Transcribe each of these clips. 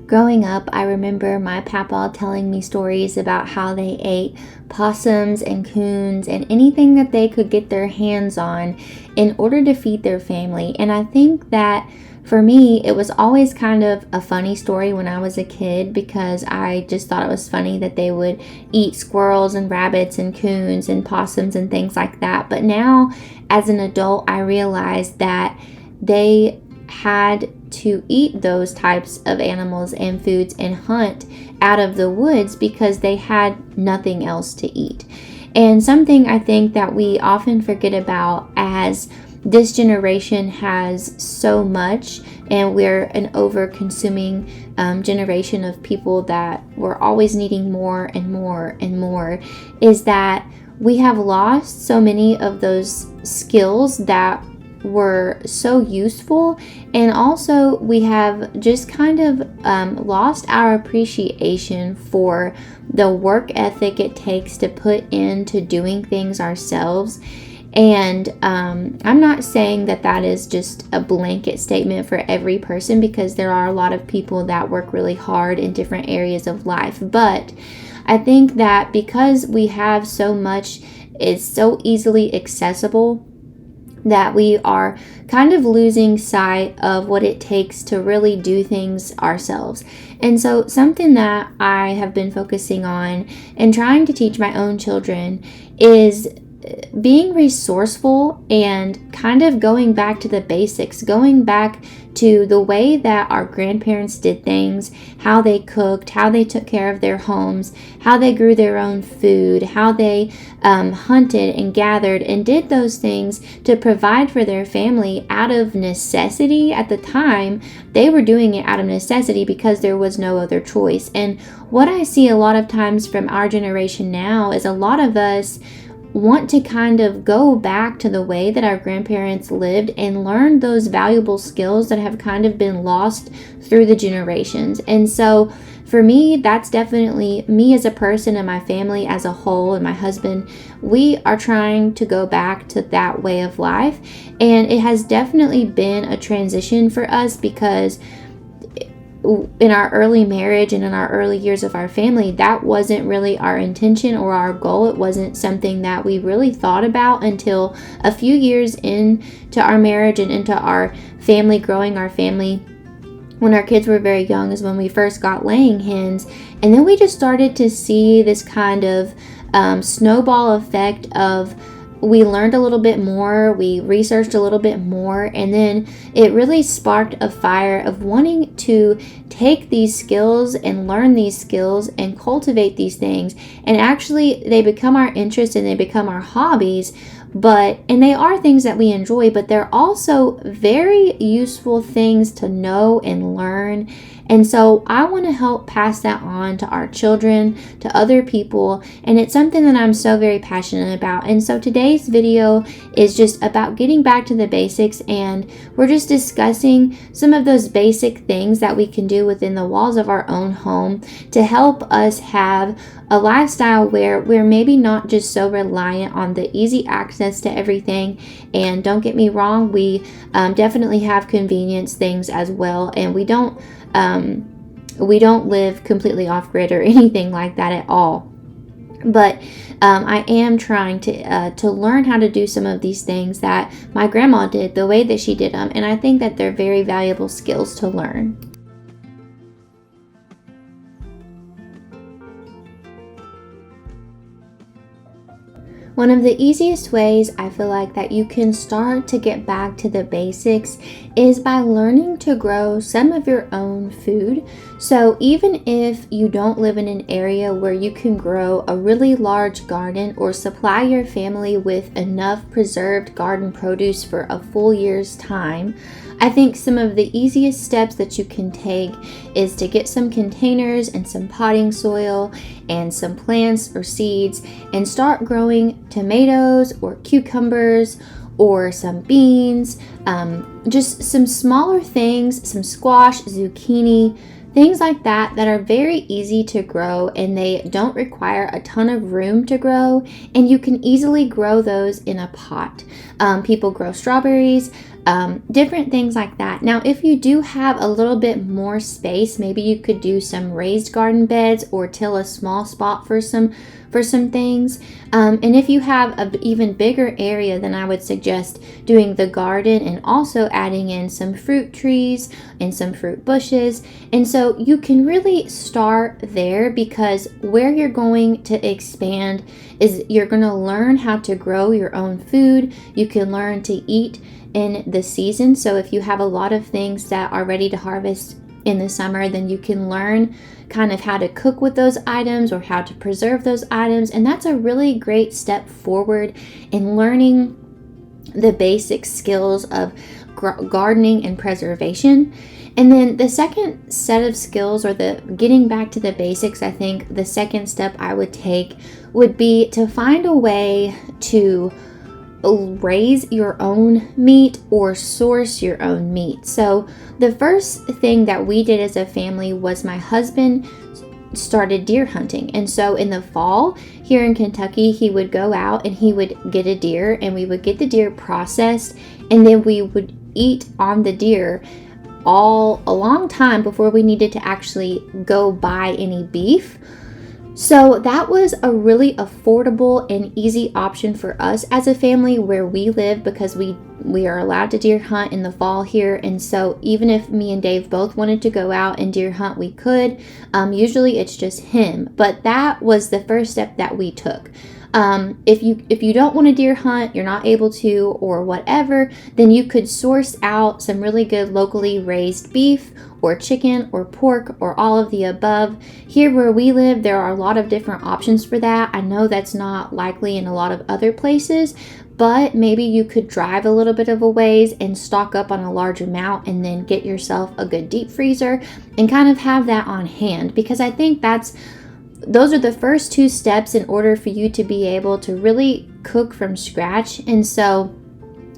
Growing up, I remember my papa telling me stories about how they ate possums and coons and anything that they could get their hands on in order to feed their family. And I think that for me, it was always kind of a funny story when I was a kid, because I just thought it was funny that they would eat squirrels and rabbits and coons and possums and things like that. But now, as an adult, I realized that they had to eat those types of animals and foods and hunt out of the woods because they had nothing else to eat. And something I think that we often forget about, as this generation has so much and we're an over-consuming generation of people that we're always needing more and more and more, is that we have lost so many of those skills that were so useful, and also we have just kind of lost our appreciation for the work ethic it takes to put into doing things ourselves. And I'm not saying that that is just a blanket statement for every person, because there are a lot of people that work really hard in different areas of life. But I think that because we have so much, it's so easily accessible, that we are kind of losing sight of what it takes to really do things ourselves. And so something that I have been focusing on and trying to teach my own children is being resourceful and kind of going back to the basics, going back to the way that our grandparents did things, how they cooked, how they took care of their homes, how they grew their own food, how they hunted and gathered and did those things to provide for their family out of necessity. At the time, they were doing it out of necessity because there was no other choice. And what I see a lot of times from our generation now is a lot of us want to kind of go back to the way that our grandparents lived and learn those valuable skills that have kind of been lost through the generations. And so for me, that's definitely me as a person and my family as a whole and my husband. We are trying to go back to that way of life. And it has definitely been a transition for us, because in our early marriage and in our early years of our family, that wasn't really our intention or our goal. It wasn't something that we really thought about until a few years into our marriage and into our family, growing our family. When our kids were very young is when we first got laying hens. And then we just started to see this kind of snowball effect of, we learned a little bit more, we researched a little bit more, and then it really sparked a fire of wanting to take these skills and learn these skills and cultivate these things. And actually, they become our interests and they become our hobbies. And they are things that we enjoy, but they're also very useful things to know and learn. And so I want to help pass that on to our children, to other people, and it's something that I'm so very passionate about. And so today's video is just about getting back to the basics, and we're just discussing some of those basic things that we can do within the walls of our own home to help us have a lifestyle where we're maybe not just so reliant on the easy access to everything. And don't get me wrong, we definitely have convenience things as well, and we don't live completely off grid or anything like that at all. But I am trying to learn how to do some of these things that my grandma did the way that she did them, and I think that they're very valuable skills to learn. One of the easiest ways I feel like that you can start to get back to the basics is by learning to grow some of your own food. So even if you don't live in an area where you can grow a really large garden or supply your family with enough preserved garden produce for a full year's time, I think some of the easiest steps that you can take is to get some containers and some potting soil and some plants or seeds and start growing tomatoes or cucumbers or some beans, just some smaller things, some squash, zucchini, things like that that are very easy to grow, and they don't require a ton of room to grow, and you can easily grow those in a pot. People grow strawberries different things like that. Now, if you do have a little bit more space, maybe you could do some raised garden beds or till a small spot for some things. And if you have an even bigger area, then I would suggest doing the garden and also adding in some fruit trees and some fruit bushes. And so you can really start there, because where you're going to expand is you're going to learn how to grow your own food. You can learn to eat in the season. So if you have a lot of things that are ready to harvest in the summer, then you can learn kind of how to cook with those items or how to preserve those items. And that's a really great step forward in learning the basic skills of gardening and preservation. And then the second set of skills, or the getting back to the basics, I think the second step I would take would be to find a way to raise your own meat or source your own meat. So the first thing that we did as a family was my husband started deer hunting. And so in the fall here in Kentucky, he would go out and he would get a deer, and we would get the deer processed, and then we would eat on the deer all a long time before we needed to actually go buy any beef. So that was a really affordable and easy option for us as a family where we live, because we are allowed to deer hunt in the fall here. And so even if me and Dave both wanted to go out and deer hunt, we could. Usually it's just him, but that was the first step that we took. If you don't want to deer hunt, you're not able to, or whatever, then you could source out some really good locally raised beef or chicken or pork or all of the above. Here where we live, there are a lot of different options for that. I know that's not likely in a lot of other places, but maybe you could drive a little bit of a ways and stock up on a large amount, and then get yourself a good deep freezer and kind of have that on hand, because I think those are the first two steps in order for you to be able to really cook from scratch. And so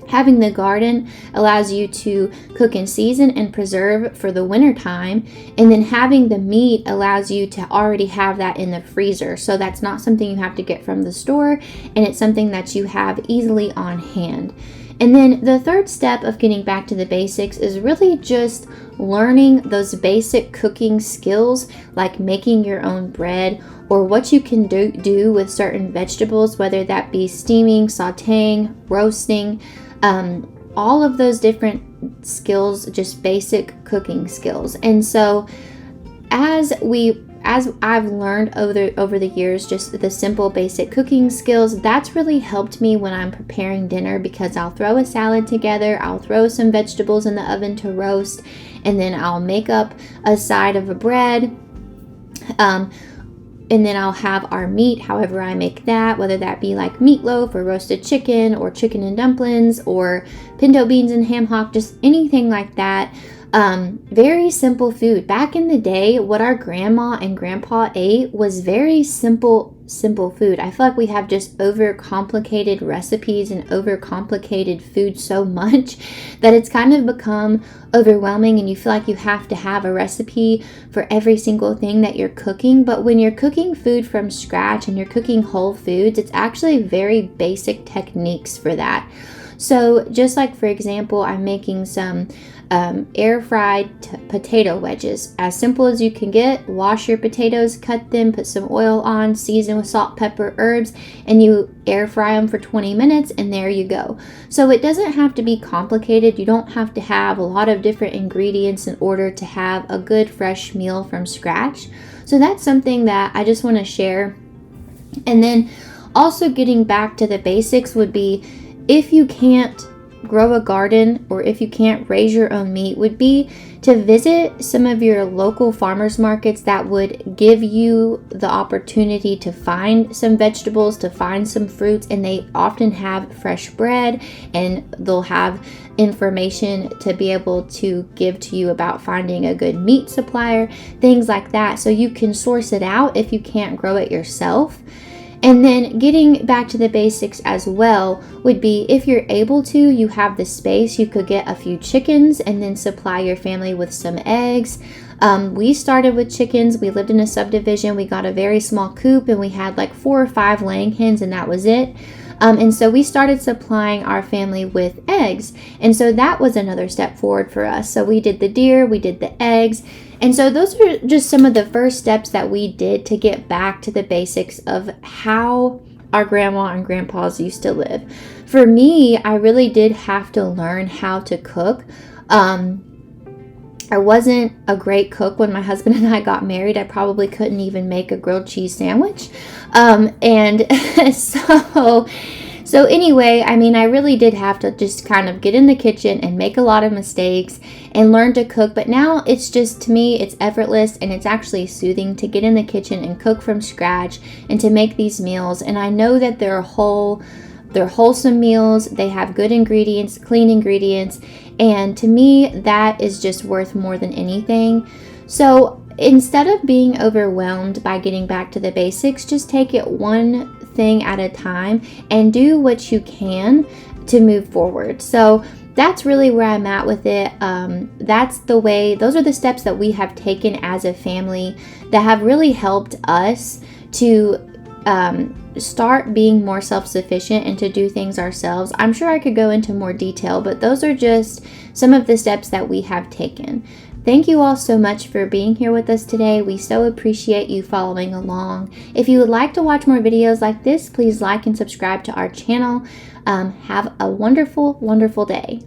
having the garden allows you to cook in season and preserve for the winter time. And then having the meat allows you to already have that in the freezer. So that's not something you have to get from the store, and it's something that you have easily on hand. And then the third step of getting back to the basics is really just learning those basic cooking skills, like making your own bread, or what you can do with certain vegetables, whether that be steaming, sauteing, roasting, all of those different skills, just basic cooking skills. And so as I've learned over the years, just the simple basic cooking skills, that's really helped me when I'm preparing dinner, because I'll throw a salad together, I'll throw some vegetables in the oven to roast, and then I'll make up a side of a bread, and then I'll have our meat, however I make that, whether that be like meatloaf or roasted chicken or chicken and dumplings or pinto beans and ham hock, just anything like that. Very simple food. Back in the day, what our grandma and grandpa ate was very simple food. I feel like we have just overcomplicated recipes and overcomplicated food so much that it's kind of become overwhelming, and you feel like you have to have a recipe for every single thing that you're cooking. But when you're cooking food from scratch and you're cooking whole foods, it's actually very basic techniques for that. So just like, for example, I'm making some air fried potato wedges. As simple as you can get. Wash your potatoes, cut them, put some oil on, season with salt, pepper, herbs, and you air fry them for 20 minutes, and there you go. So it doesn't have to be complicated. You don't have to have a lot of different ingredients in order to have a good fresh meal from scratch. So that's something that I just want to share. And then also getting back to the basics would be, if you can't grow a garden or if you can't raise your own meat, would be to visit some of your local farmers markets that would give you the opportunity to find some vegetables, to find some fruits, and they often have fresh bread, and they'll have information to be able to give to you about finding a good meat supplier, things like that, so you can source it out if you can't grow it yourself. And then getting back to the basics as well would be, if you're able to, you have the space, you could get a few chickens and then supply your family with some eggs. We started with chickens. We lived in a subdivision. We got a very small coop, and we had like 4 or 5 laying hens, and that was it. And so we started supplying our family with eggs. And so that was another step forward for us. So we did the deer, we did the eggs. And so those are just some of the first steps that we did to get back to the basics of how our grandma and grandpas used to live. For me, I really did have to learn how to cook. I wasn't a great cook when my husband and I got married. I probably couldn't even make a grilled cheese sandwich. And so anyway, I mean, I really did have to just kind of get in the kitchen and make a lot of mistakes and learn to cook. But now it's just, to me, it's effortless, and it's actually soothing to get in the kitchen and cook from scratch and to make these meals. And I know that they're wholesome meals. They have good ingredients, clean ingredients. And to me, that is just worth more than anything. So instead of being overwhelmed by getting back to the basics, just take it one thing at a time and do what you can to move forward. So that's really where I'm at with it. Those are the steps that we have taken as a family that have really helped us to start being more self-sufficient and to do things ourselves. I'm sure I could go into more detail, but those are just some of the steps that we have taken. Thank you all so much for being here with us today. We so appreciate you following along. If you would like to watch more videos like this, please like and subscribe to our channel. Have a wonderful, wonderful day.